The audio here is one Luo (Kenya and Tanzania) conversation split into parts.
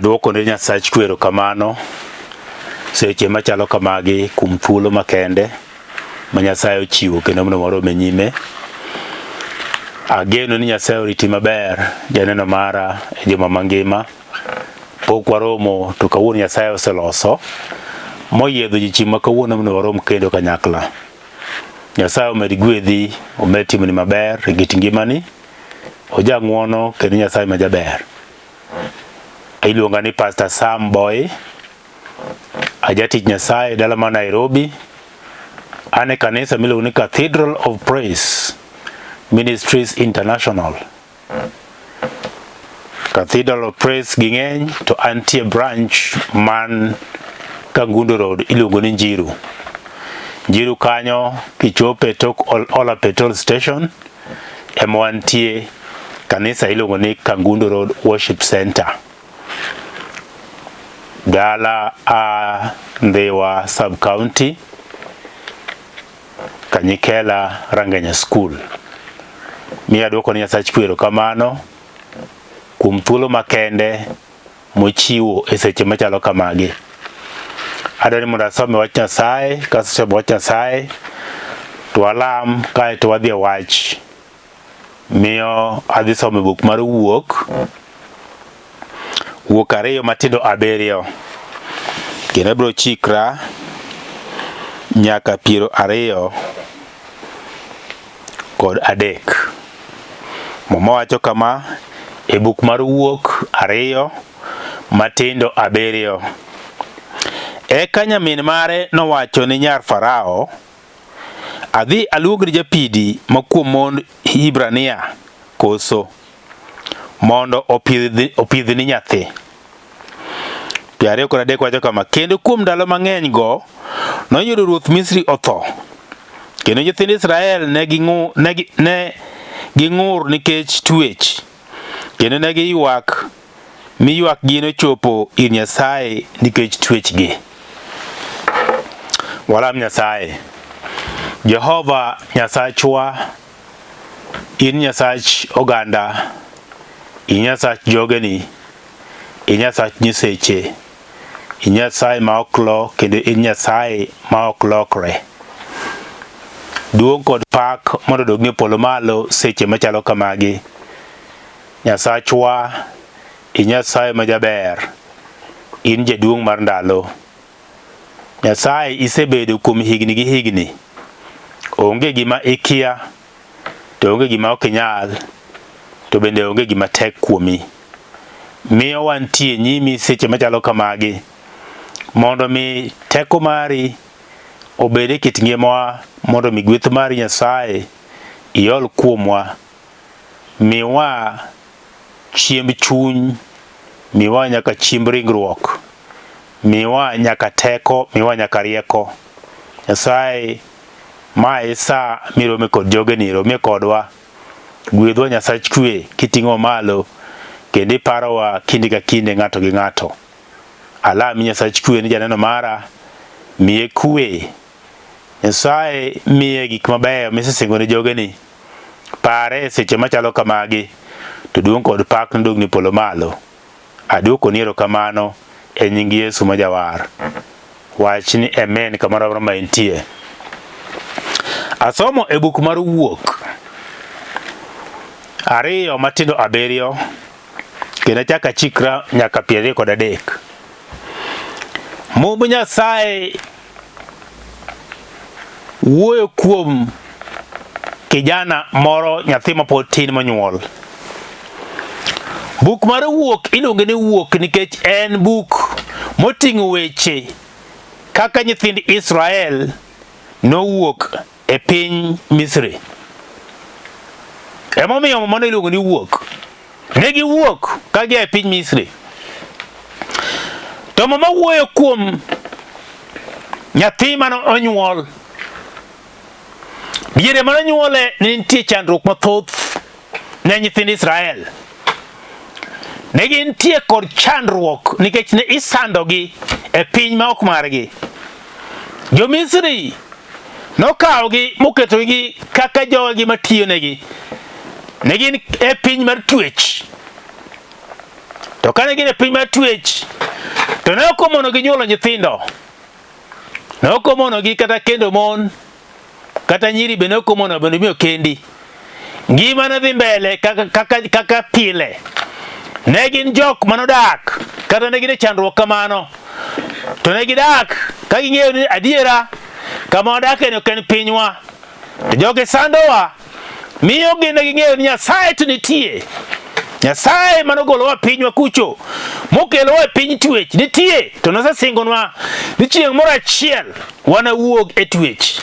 Adwoko ne Nyasach kwero kamano seche machalo kamagi kum thuolo makende ma Nyasaye ochiwo kendo mondo warome nyime. Ageno ni Nyasaye oriti maber janeno mara e juma mangima. Pok waromo to kawuono Nyasaye oseloso moyiedho ji chieng' ma kawuono mondo warom kendo kanyakla. Nyasaye omed gwedhi, omed timoni maber e kit ngimani. Oja ng'wono kendo Nyasaye ma jaber. Iluonga ni Pastor Sam Boyi, ajatich Nyasaye dala ma Nairobi. An e kanisa miluongo ni Cathedral of Praise Ministries International. Cathedral of Praise ging'eny to antie branch man Kangundo Road iluongo ni Njiru. Njiru kanyo kichope tok Ola Petrol Station ema wantie kanisa iluongo ni Kangundo Road Worship Center. Dala a Ndhiwa Sub-County, Kanyikela Rangenya School. Mi adwoko ni Nyasach kwero kamano kum thuolo makende mochiwo e seche machalo kamagi. Adwani mondo asome wach Nyasaye, kasesomo wach Nyasaye to alam kae to wadhi e wach. Miyo adhi somo buk mar Wuok. Wuok 2 matindo 7. Kendo abiro chikra nyaka 23. Mama wacho kama e buk mar Wuok 2 matindo 7. Eka nyamin mare nowacho ni nyar Farao, adhi aluongni japidi makuom mond Hibrania koso mondo opidhni nyathi. 23 wacho kama, kendo kuom ndalo mang'eny go noyudo ruoth Misri otho. Kendo nyithind Israel ne ging'ur nikech twech. Kendo ne giywak mi ywak gi nochopo ir Nyasaye nikech twechgi. Walam Nyasaye. Jehova Nyasachwa, in Nyasach oganda, in Nyasach jogeni, in Nyasach nyiseche, in Nyasaye ma ok lo kendo in Nyasaye ma ok lokre. Duong' kod pak mondo dogni polo malo seche machalo kamagi. Nyasachwa, in Nyasaye ma jaber, in jaduong' mar ndalo. Nyasaye isebedo kuom higni gi higni. Onge gima ikia, to onge gima ok inyal, to bende onge gima tek kuomi. Miyo wantie nyimi seche machalo kamagi, mondo mi teko mari obed e kit ngimawa, mondo mi gweth mari Nyasaye iol kuomwa. Miwa chiemb chuny, miwa nyaka chiemb ringruok, miwa nyaka teko, miwa nyaka rieko. Nyasaye ma isa mirome kod jogeni, rome kodwa. Gwedhwa Nyasach kwe kiting'o malo kendo iparowa kinde ka kinde ng'ato gi ng'ato. Alami Nyasach kwe ni janeno mara, miye kwe. Nyasaye miye gik mabeyo misesingo ne jogeni. Pare seche machalo kamagi, to duong' kod pak ndogni polo malo. Adwoko ni erokamano e nying Yesu ma jawar. Wach ni amen kamoro ma intie. Asomo e buk mar Wuok 2 matindo 7 kendo chaka chikra nyaka 23. Mumb Nyasaye wuoyo kuom kijana moro, nyathi mapod tin monyuol. Buk mar Wuok iluonge ni Wuok nikech en buk moting'o weche kaka nyithind Israel nowuok e piny Misri. Emomiyo mondo iluongo ni Wuok. Ne giwuok ka gia e piny Misri. To mama wuoyo kuom nyathi mano onyuol. Diere mano nyuole ne nitie chandruok mathoth ne nyithind Israel. Ne gintie kod chandruok nikech ne isandogi e piny ma ok margi. Jo Misri nokawogi moketogi kaka jogi matiyonegi. Ne gin e piny mar twech. To kane gin e piny mar twech, to ne ok omono gi nyuolo nyithindo. Ne ok omono gi kata kendo mon, kata nyiri be ne ok omono bende miyo kendi. Ngima ne dhi mbele kaka pile. Ne gin jok manodak, kata ne gin e chandruok kamano. To ne gidak ka ging'eyo ni adiera kama wadake ne ok en pinywa. To jogi sandowa miyo ne ging'eyo ni Nyasaye to nitie. Nyasaye manogolowa pinywa kucho, mokelowa e piny twech nitie. To nosesingonwa ni chieng' moro achiel wanawuog e twech.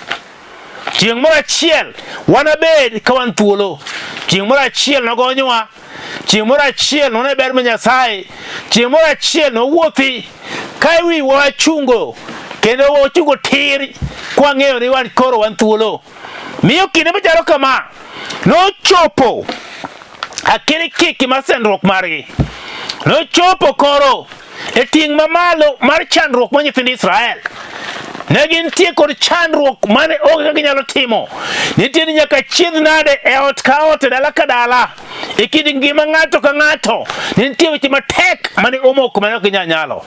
Chieng' moro achiel wanabed ka wan thuolo. Chieng' moro achiel nogonyowa. Chieng' moro achiel none ber ma Nyasaye. Chieng' moro achiel nowuothi ka wi wachungo, kendo wachungo tir kwa ng'eyo ni wan koro wan thuolo. Miyo kinde machalo kama nochopo akiri kiki mar sandruok margi. Nochopo koro e ting' mamalo mar chandruok ma nyithind Israel. Ne gintie kod chandruok mane onge kaka ginyalo timo. Nitie ni nyaka chiedh nade e ot ka ot, dala ka dala, e kind ngima ng'ato ka ng'ato. Nitie weche matek mane omoko mane ok ginyal nyalo.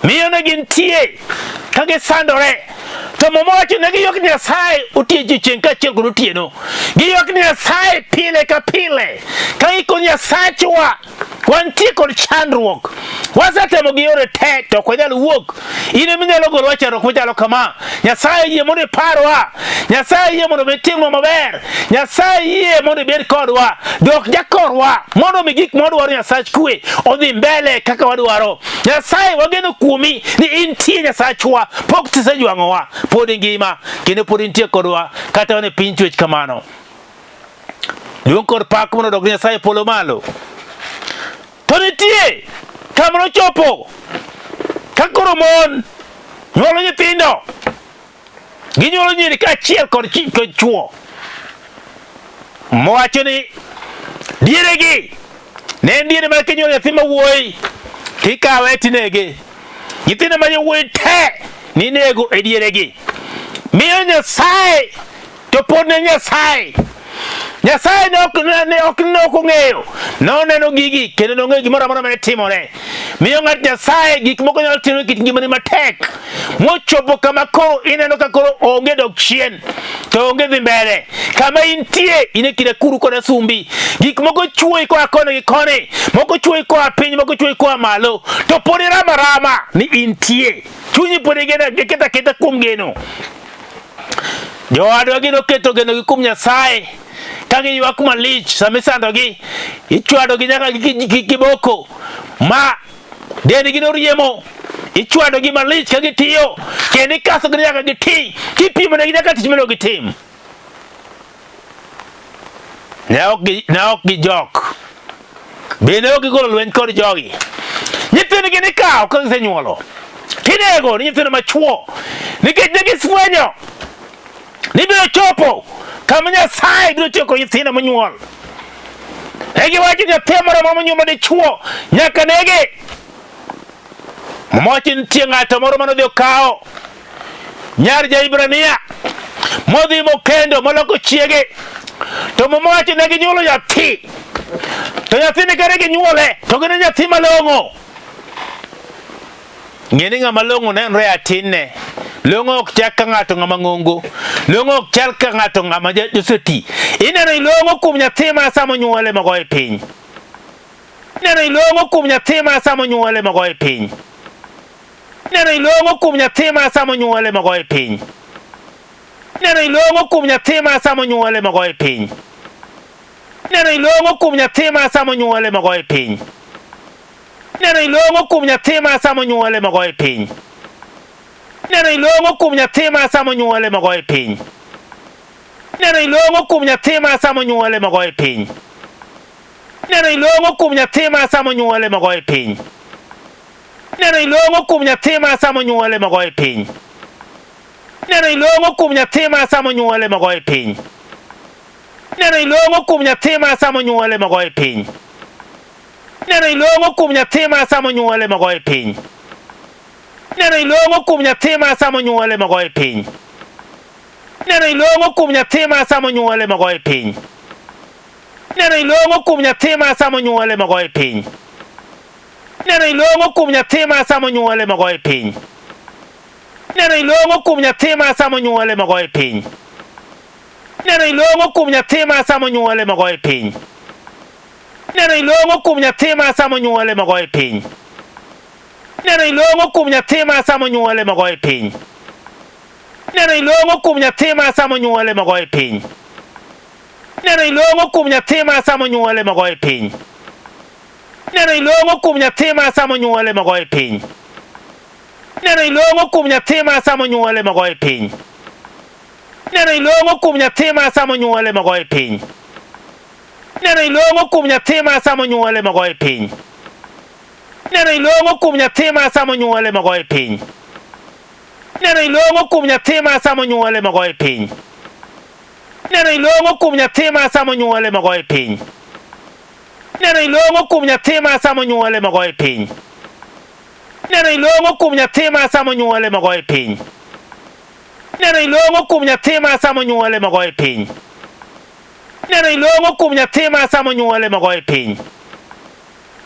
Miyo ne gintie ka gisandore. To momowacho ne giyok ni Nyasaye otieno kaachiel kod otieno. Giyok ni Nyasaye pile ka pile. Ka iko Nyasachwa wantie kod chandruok. Wasetemo gi yore te to ok wanyal wuok. In ema inyalo golowa chandruok machalo kama. Nyasaye yie mondo iparwa. Nyasaye yie mondo itimnwa maber. Nyasaye yie mondo ibed kodwa. Dok jakorwa mondo mi gik mwadwaro Nyasach kwe odhi mbele kaka wadwaro. Nyasaye wageno kuomi ni intie Nyasachwa. Pok tisejwang'owa. Pod ngima kendo pod intie kodwa kata wane piny twech kamano. Duong' kod pak mondo dog Nyasaye polo malo. To nitie kama nochopo ka koro mon nyuolo nyithindo, ginyuolo nyiri kaachiel kod chuo. Mowacho ni dieregi ne en diere ma kinyuolo nyathi mawuoyi tikawe tinege. Nyithindo ma yawuoyi te ninego e dieregi. Miyo Nyasaye to pod ne Nyasaye. Nyasaye ne ok ong'eyo. Noneno gigi kendo nong'eyo gimoro amora mane timore. Miyo ng'at Nyasaye gik moko nyalo timo kit ngimani matek. Mochopo kama koro ineno ka koro onge dok chien. To onge dhi mbele. Kama intie ine kida kuru kod asumbi. Gik moko chuoi koa kone gi kone. Moko chuoi koa piny, moko chuoi koa malo. To pod irama ni intie. Chunyi pod iketa kuom geno. Jowadwa gino keto geno gi kuom Nyasaye. Ka giywak malich sama isandogi, ichwadogi nyaka gi kiboko ma dendgi noriemo. Ichwadogi malich ka gitiyo, kendo ikasogi nyaka giti, kipimonegi nyaka tich mane ok gitim. Ne ok gijok, bende ok gigolo lweny kod jogi. Nyithindgi nikawo ka gisenyuolo, tinego ni nyithindo machuo, nikech ne gisfwenyo ni biro chopo kama Nyasaye biro tieko nyithindo monyuol. Giwacho ni nyathi moro monyuol madichuo nyaka nege. Mowacho nitie ng'ato moro manodhi okawo nyar ja-Hibrania modhi mokendo moloko chiege. To mowacho ne ginyuolo nyathi. To nyathini kare ginyuole to gin nyathi malong'o. Ng'eni ng'ama long'o nenre atinne. Long'o ok chak ka ng'ato ng'ama ng'ongo. Long'o ok chal ka ng'ato ng'ama joseti. Ineno ilong'o kuom nyathi ma sama onyuole magoye piny. Ineno ilong'o kuom nyathi ma sama onyuole magoye piny. Ineno ilong'o kuom nyathi ma sama onyuole magoye piny. Ineno ilong'o kuom nyathi ma sama onyuole magoye piny. Ineno ilong'o kuom nyathi ma sama onyuole magoye piny. Ineno ilong'o kuom nyathi ma sama onyuole magoye piny. Ineno ilong'o kuom nyathi ma sama onyuole magoye piny. Ineno ilong'o kuom nyathi ma sama onyuole magoye piny. Ineno ilong'o kuom nyathi ma sama onyuole magoye piny. Ineno ilong'o kuom nyathi ma sama onyuole magoye piny. Ineno ilong'o kuom nyathi ma sama onyuole magoye piny. Ineno ilong'o kuom nyathi ma sama onyuole magoye piny. Ineno ilong'o kuom nyathi ma sama onyuole magoye piny. Ineno ilong'o kuom nyathi ma sama onyuole magoye piny. Ineno ilong'o kuom nyathi ma sama onyuole magoye piny. Ineno ilong'o kuom nyathi ma sama onyuole magoye piny. Neno ilongo kum nyathi ma samo nyuole magoye piny. Neno ilongo kum nyathi ma samo nyuole magoye piny. Neno ilongo kum nyathi ma samo nyuole magoye piny. Neno ilongo kum nyathi ma samo nyuole magoye piny. Neno ilongo kum nyathi ma samo nyuole magoye piny. Neno ilongo kum nyathi ma samo nyuole magoye piny. Neno ilongo kum nyathi ma samo nyuole magoye piny. Neno ilongo kum nyathi ma samo nyuole magoye piny. Neno ilongo kum nyathi ma samo nyuole magoye piny. Neno ilongo kum nyathi ma samo nyuole magoye piny. Neno ilongo kum nyathi ma samo nyuole magoye piny. Neno ilongo kum nyathi ma samo nyuole magoye piny. Neno ilongo kum nyathi ma samo nyuole magoye piny. Neno ilongo kum nyathi ma samo nyuole magoye piny. Neno ilongo kum nyathi ma samo nyuole magoye piny. Neno ilongo kum nyathi ma samo nyuole magoye piny. Neno ilongo kum nyathi ma samo nyuole magoye piny. Neno ilongo kum nyathi ma samo nyuole magoye piny.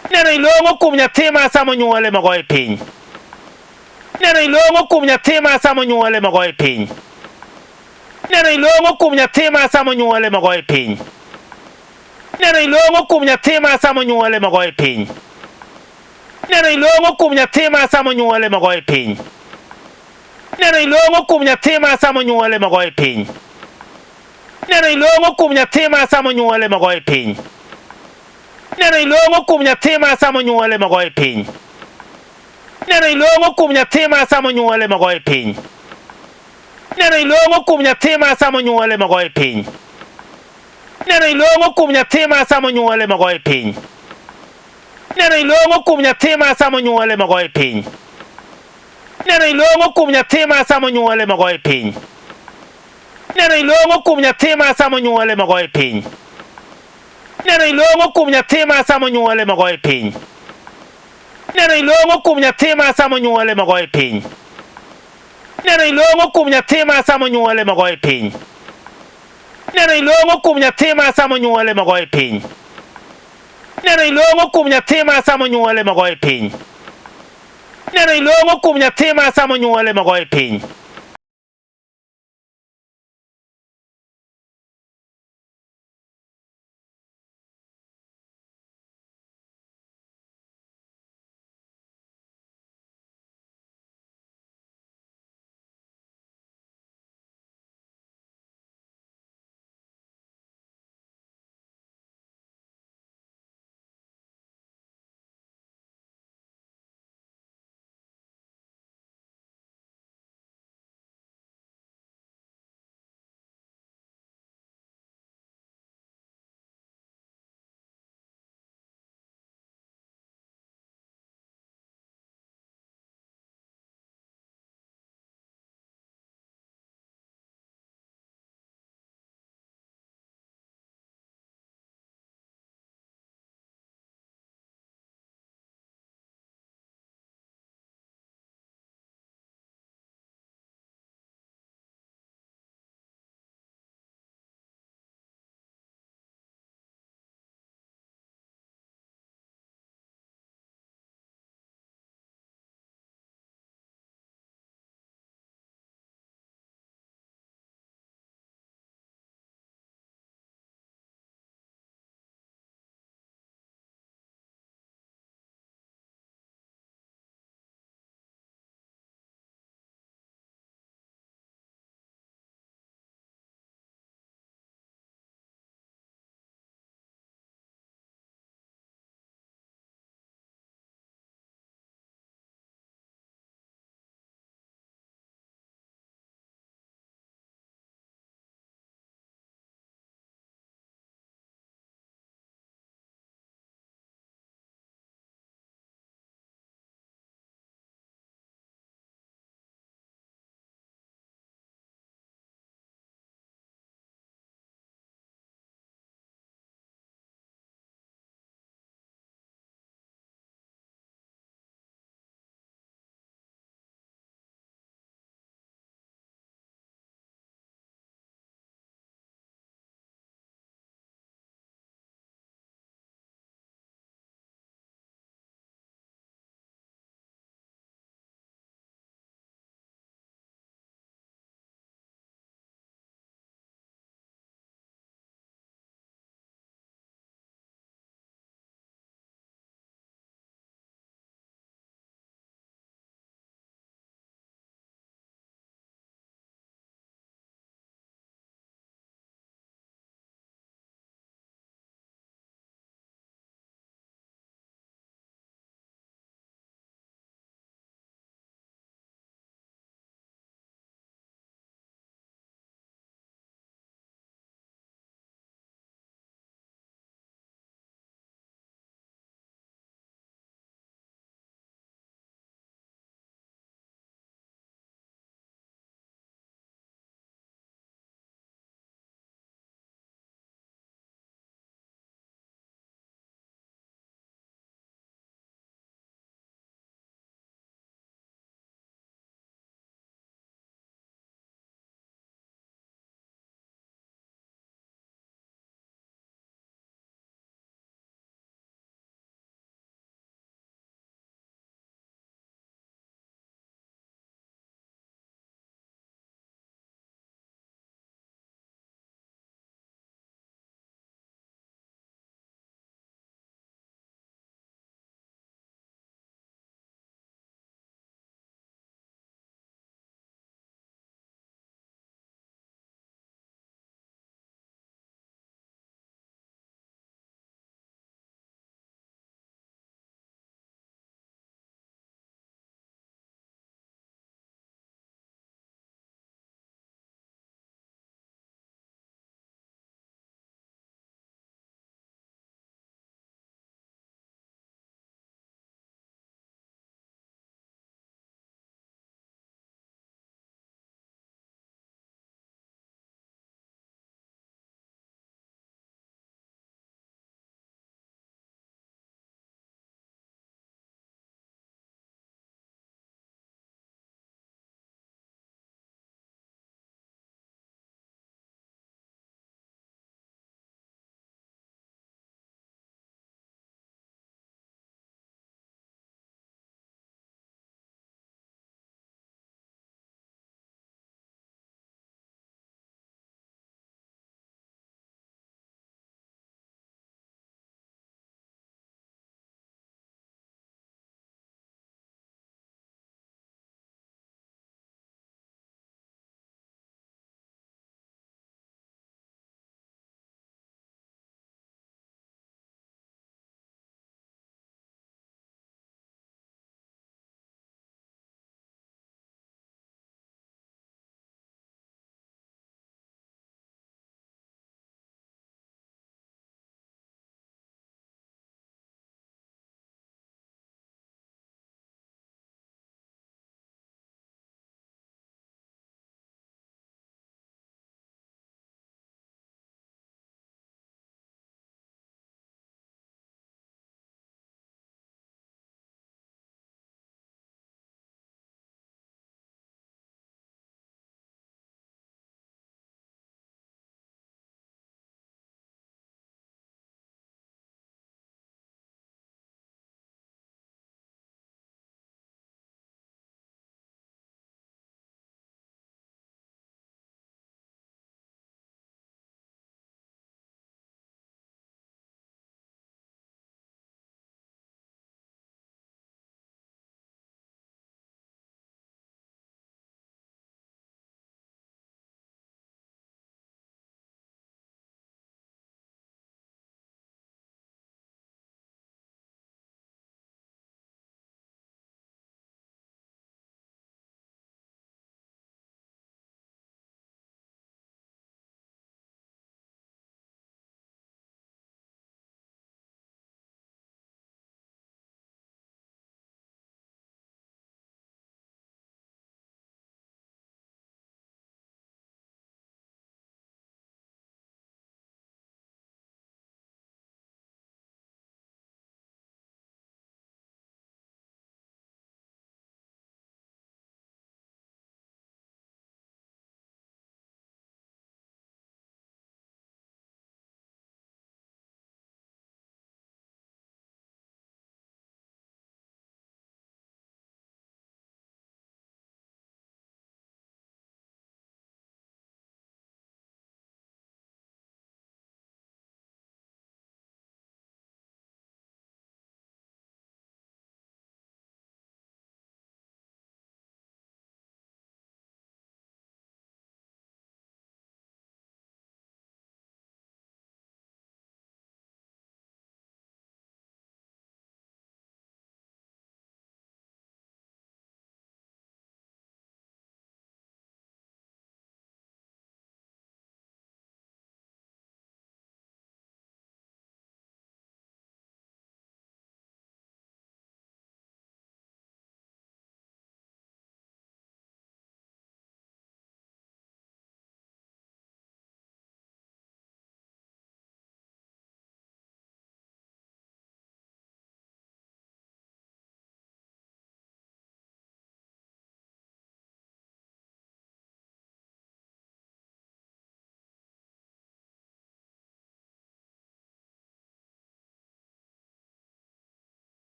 Neno ilongo kum nyathi ma samo nyuole magoye piny. Neno ilongo kum nyathi ma samo nyuole magoye piny. Neno ilongo kum nyathi ma samo nyuole magoye piny. Neno ilongo kum nyathi ma samo nyuole magoye piny. Neno ilongo kum nyathi ma samo nyuole magoye piny. Neno ilongo kum nyathi ma samo nyuole magoye piny. Neno ilongo kum nyathi ma samo nyuole magoye piny. Neno ilongo kum nyathi ma samo nyuole magoye piny. Neno ilongo kum nyathi ma samo nyuole magoye piny. Neno ilongo kum nyathi ma samo nyuole magoye piny. Neno ilongo kum nyathi ma samo nyuole magoye piny. Neno ilongo kum nyathi ma samo nyuole magoye piny. Neno ilongo kum nyathi ma samo nyuole magoye piny. Neno ilongo kum nyathi ma samo nyuole magoye piny. Neno ilongo kum nyathi ma samo nyuole magoye piny. Neno ilongo kum nyathi ma samo nyuole magoye piny. Neno ilongo kum nyathi ma samo nyuole magoye piny. Neno ilongo kum nyathi ma samo nyuole magoye piny. Neno ilongo kum nyathi ma samo nyuole magoye piny. Neno ilongo kum nyathi ma samo nyuole magoye piny.